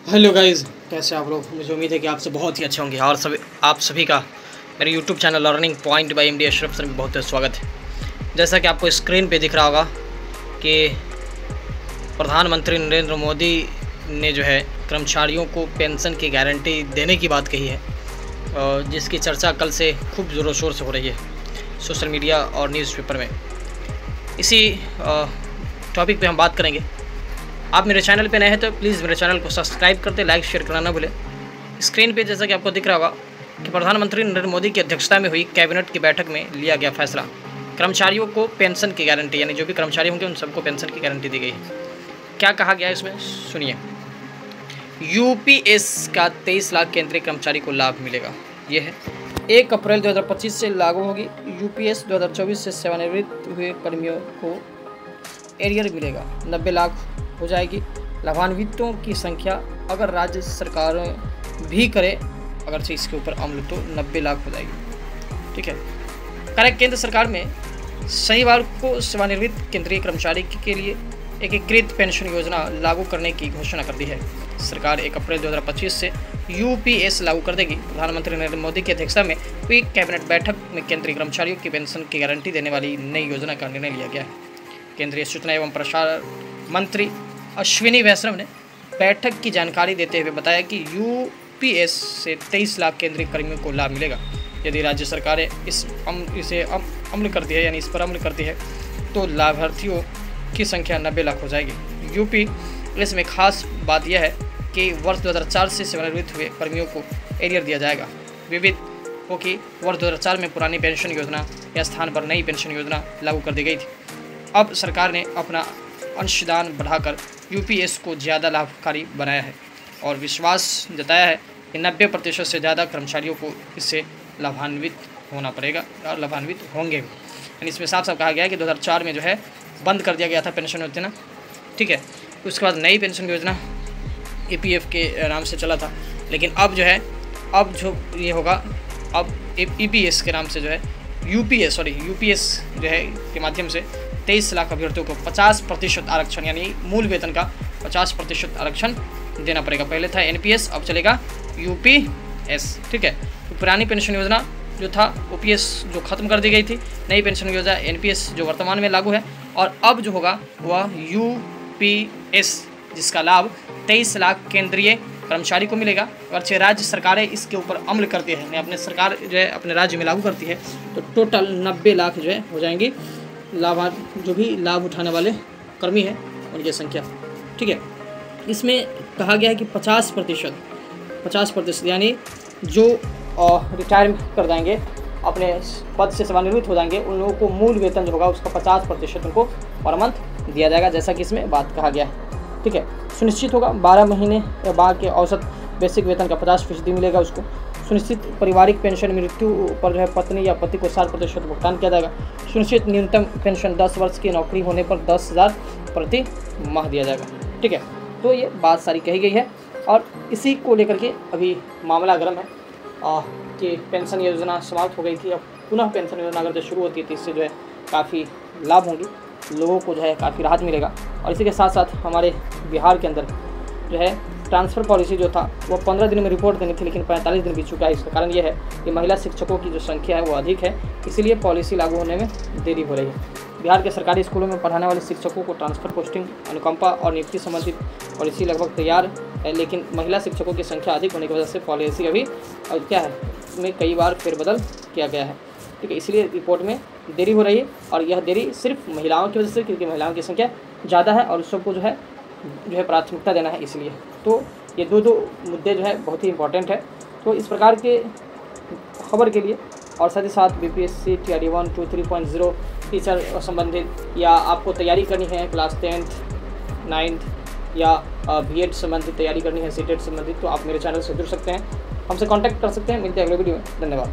Hello guys, कैसे आप लोग। मुझे उम्मीद है कि आपसे बहुत ही अच्छे होंगे और आप सभी का मेरे YouTube channel learning point by MD Ashraf sir में बहुत बहुत स्वागत है। जैसा कि आपको स्क्रीन पे दिख रहा होगा कि प्रधानमंत्री नरेंद्र मोदी ने जो है कर्मचारियों को पेंशन की गारंटी देने की बात कही है, जिसकी चर्चा कल से खूब ज़ोरों शोर से हो रही है सोशल मीडिया और न्यूज़पेपर में। इसी टॉपिक पे हम बात करेंगे। आप मेरे चैनल पे नए हैं तो प्लीज़ मेरे चैनल को सब्सक्राइब करते, लाइक शेयर करना ना भूलें। स्क्रीन पे जैसा कि आपको दिख रहा होगा कि प्रधानमंत्री नरेंद्र मोदी की अध्यक्षता में हुई कैबिनेट की बैठक में लिया गया फैसला, कर्मचारियों को पेंशन की गारंटी, यानी जो भी कर्मचारी होंगे उन सबको पेंशन की गारंटी दी गई है। क्या कहा गया है इसमें सुनिए। यूपीएस का 23 लाख केंद्रीय कर्मचारी को लाभ मिलेगा। ये है 1 अप्रैल 2025 से लागू होगी। यूपीएस 2024 से सेवानिवृत्त हुए कर्मियों को एरियर मिलेगा, 90 लाख हो जाएगी। लाभान्वितों की संख्या अगर राज्य सरकारें भी करे, अगर से इसके ऊपर अमल, तो 90 लाख हो जाएगी। ठीक है। करेक्ट। केंद्र सरकार में शनिवार को सेवानिवृत्त केंद्रीय कर्मचारी के लिए एकीकृत पेंशन योजना लागू करने की घोषणा कर दी है। सरकार 1 अप्रैल 2025 से यूपीएस लागू कर देगी। प्रधानमंत्री नरेंद्र मोदी की अध्यक्षता में हुई कैबिनेट बैठक में केंद्रीय कर्मचारियों की पेंशन की गारंटी देने वाली नई योजना का निर्णय लिया गया है। केंद्रीय सूचना एवं प्रसारण मंत्री अश्विनी वैष्णव ने बैठक की जानकारी देते हुए बताया कि यूपीएस से 23 लाख केंद्रीय कर्मियों को लाभ मिलेगा। यदि राज्य सरकारें इसे अमल करती है, यानी इस पर अमल करती है, तो लाभार्थियों की संख्या 90 लाख हो जाएगी। यूपीएस में खास बात यह है कि वर्ष 2004 से सेवानिवृत्त हुए कर्मियों को एरियर दिया जाएगा। विविध हो कि वर्ष 2004 में पुरानी पेंशन योजना या स्थान पर नई पेंशन योजना लागू कर दी गई थी। अब सरकार ने अपना अंशदान बढ़ाकर यूपीएस को ज़्यादा लाभकारी बनाया है और विश्वास जताया है कि 90% से ज़्यादा कर्मचारियों को इससे लाभान्वित होना पड़ेगा और लाभान्वित होंगे भी। यानी इसमें साफ साफ कहा गया है कि 2004 में जो है बंद कर दिया गया था पेंशन योजना। ठीक है। उसके बाद नई पेंशन योजना ईपीएफ के नाम से चला था, लेकिन अब जो है जो ये होगा, अब ईपीएस के नाम से जो है यूपीएस जो है के माध्यम से 23 लाख अभ्यर्थियों को 50% आरक्षण, यानी मूल वेतन का 50% आरक्षण देना पड़ेगा। पहले था एनपीएस, अब चलेगा यूपीएस। ठीक है। तो पुरानी पेंशन योजना जो था ओपीएस जो खत्म कर दी गई थी, नई पेंशन योजना एनपीएस जो वर्तमान में लागू है, और अब जो होगा वह यूपीएस, जिसका लाभ 23 लाख केंद्रीय कर्मचारी को मिलेगा। अगर राज्य सरकारें इसके ऊपर अमल करती है, अपने सरकार जो है अपने राज्य में लागू करती है, तो टोटल 90 लाख जो है हो जाएंगी जो भी लाभ उठाने वाले कर्मी हैं उनकी संख्या। ठीक है। इसमें कहा गया है कि 50% यानी जो रिटायर कर जाएंगे, अपने पद से सेवानिवृत्त हो जाएंगे, उन लोगों को मूल वेतन जो होगा उसका 50% उनको पर मंथ दिया जाएगा, जैसा कि इसमें बात कहा गया है। ठीक है। सुनिश्चित होगा 12 महीने या बाद के औसत बेसिक वेतन का 50% मिलेगा उसको। सुनिश्चित पारिवारिक पेंशन मृत्यु पर जो है पत्नी या पति को 60% भुगतान किया जाएगा। सुनिश्चित न्यूनतम पेंशन 10 वर्ष की नौकरी होने पर 10,000 प्रति माह दिया जाएगा। ठीक है। तो ये बात सारी कही गई है और इसी को लेकर के अभी मामला गर्म है कि पेंशन योजना समाप्त हो गई थी, अब पुनः पेंशन योजना अगर जो शुरू होती है तो इससे जो है काफ़ी लाभ होंगे, लोगों को जो है काफ़ी राहत मिलेगा। और इसी के साथ साथ हमारे बिहार के अंदर जो है ट्रांसफ़र पॉलिसी जो था वो 15 दिन में रिपोर्ट देनी थी, लेकिन 45 दिन बीत चुका है। इसका कारण ये है कि महिला शिक्षकों की जो संख्या है वो अधिक है, इसीलिए पॉलिसी लागू होने में देरी हो रही है। बिहार के सरकारी स्कूलों में पढ़ाने वाले शिक्षकों को ट्रांसफ़र पोस्टिंग, अनुकंपा और नियुक्ति संबंधित पॉलिसी लगभग तैयार है, लेकिन महिला शिक्षकों की संख्या अधिक होने की वजह से पॉलिसी अभी क्या है इसमें कई बार फेरबदल किया गया है। ठीक है। इसलिए रिपोर्ट में देरी हो रही है और यह देरी सिर्फ महिलाओं की वजह से, क्योंकि महिलाओं की संख्या ज़्यादा है और उस सबको जो है प्राथमिकता देना है, इसलिए। तो ये दो मुद्दे जो है बहुत ही इंपॉर्टेंट है। तो इस प्रकार के खबर के लिए और साथ ही साथ बीपीएससी टीआरडी 1, 2, 3.0 टीचर संबंधित, या आपको तैयारी करनी है क्लास 10th 9th या बीएड संबंधित तैयारी करनी है, सीटेट संबंधित, तो आप मेरे चैनल से जुड़ सकते हैं, हमसे कांटेक्ट कर सकते हैं। मिलते हैं अगले वीडियो में। धन्यवाद।